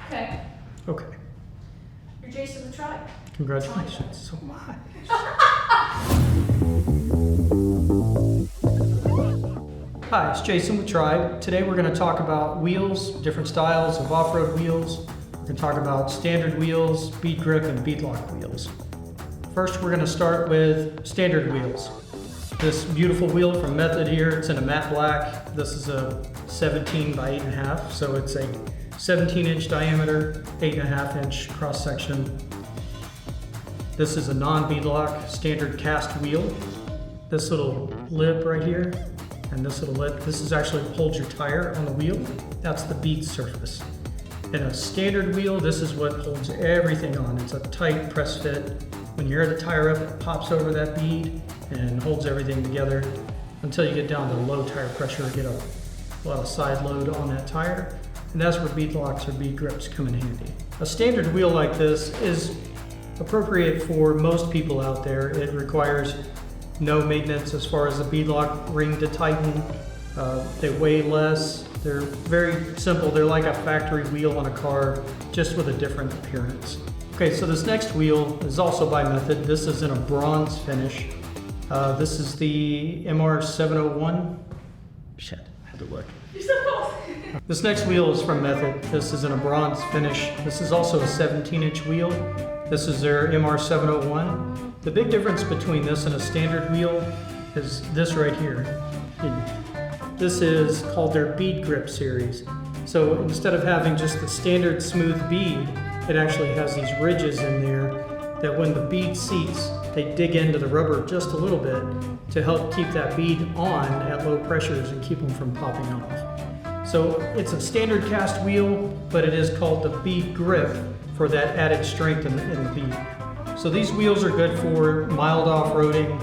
Okay. Okay. You're Jason with Tribe. Congratulations so much. Hi, it's Jason with Tribe. Today we're going to talk about wheels, different styles of off-road wheels. We're going to talk about standard wheels, bead grip, and bead lock wheels. First, we're going to start with standard wheels. This beautiful wheel from Method here, it's in a matte black. This is a 17 by 8.5, so it's a 17-inch diameter, 8.5-inch cross-section. This is a non-bead lock standard cast wheel. This little lip right here and this little lip, this is actually holds your tire on the wheel. That's the bead surface. In a standard wheel, this is what holds everything on. It's a tight press fit. When you air the tire up, it pops over that bead and holds everything together until you get down to low tire pressure and get a lot of side load on that tire. And that's where bead locks or bead grips come in handy. A standard wheel like this is appropriate for most people out there. It requires no maintenance as far as the bead lock ring to tighten. They weigh less. They're very simple. They're like a factory wheel on a car, just with a different appearance. Okay, so this next wheel is also by Method. This is in a bronze finish. This is the MR701. Shit, I had to look. You're so close. This next wheel is from Method. This is in a bronze finish. This is also a 17-inch wheel. This is their MR701. The big difference between this and a standard wheel is this right here. This is called their bead grip series. So instead of having just the standard smooth bead, it actually has these ridges in there that when the bead seats, they dig into the rubber just a little bit to help keep that bead on at low pressures and keep them from popping off. So it's a standard cast wheel, but it is called the bead grip for that added strength in the bead. So these wheels are good for mild off-roading,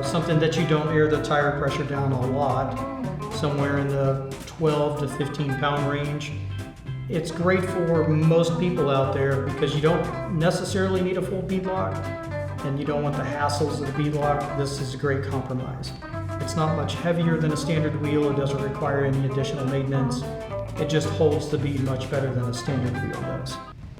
something that you don't air the tire pressure down a lot, somewhere in the 12 to 15 pound range. It's great for most people out there because you don't necessarily need a full bead lock and you don't want the hassles of the bead lock. This is a great compromise. It's not much heavier than a standard wheel. It doesn't require any additional maintenance. It just holds the bead much better than a standard wheel does.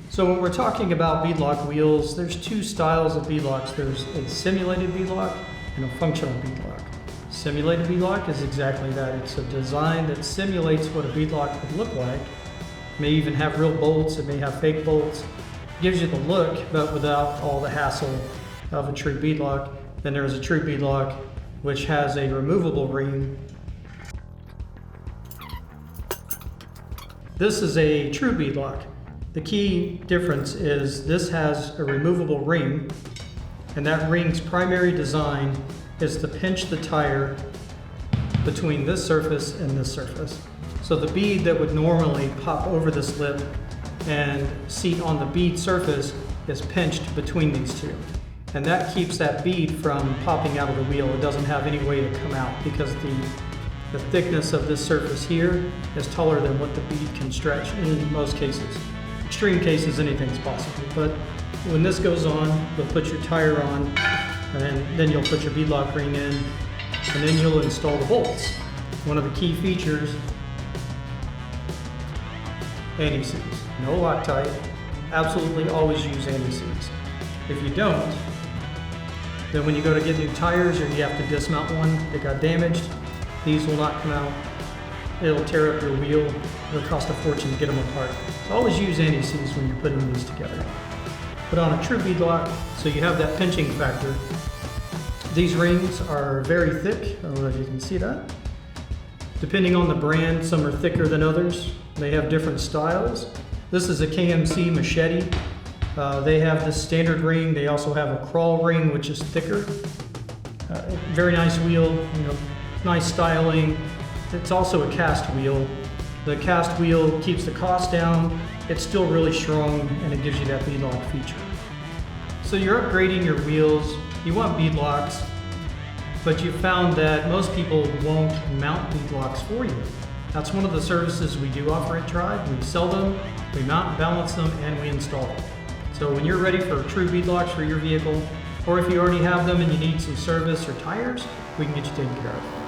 So when we're talking about bead lock wheels, there's two styles of bead locks. There's a simulated bead lock and a functional bead lock. Simulated bead lock is exactly that. It's a design that simulates what a bead lock would look like. It may even have real bolts, it may have fake bolts. It gives you the look, but without all the hassle of a true bead lock. Then there's a true bead lock, which has a removable ring. This is a true bead lock. The key difference is this has a removable ring, and that ring's primary design is to pinch the tire between this surface and this surface. So the bead that would normally pop over this lip and seat on the bead surface is pinched between these two. And that keeps that bead from popping out of the wheel. It doesn't have any way to come out because the thickness of this surface here is taller than what the bead can stretch in most cases. Extreme cases, anything's possible. But when this goes on, you'll put your tire on, and then you'll put your bead lock ring in, and then you'll install the bolts. One of the key features, anti-seize. No Loctite. Absolutely always use anti-seize. If you don't, then when you go to get new tires or you have to dismount one that got damaged, these will not come out. It'll tear up your wheel. It'll cost a fortune to get them apart. So always use anti-seize when you're putting these together. Put on a true bead lock so you have that pinching factor. These rings are very thick. I don't know if you can see that. Depending on the brand, some are thicker than others. They have different styles. This is a KMC Machete. They have this standard ring. They also have a crawl ring, which is thicker. Very nice wheel, nice styling. It's also a cast wheel. The cast wheel keeps the cost down. It's still really strong, and it gives you that bead lock feature. So you're upgrading your wheels. You want bead locks, but you found that most people won't mount bead locks for you. That's one of the services we do offer at Tribe. We sell them, we mount and balance them, and we install them. So when you're ready for true bead locks for your vehicle, or if you already have them and you need some service or tires, we can get you taken care of.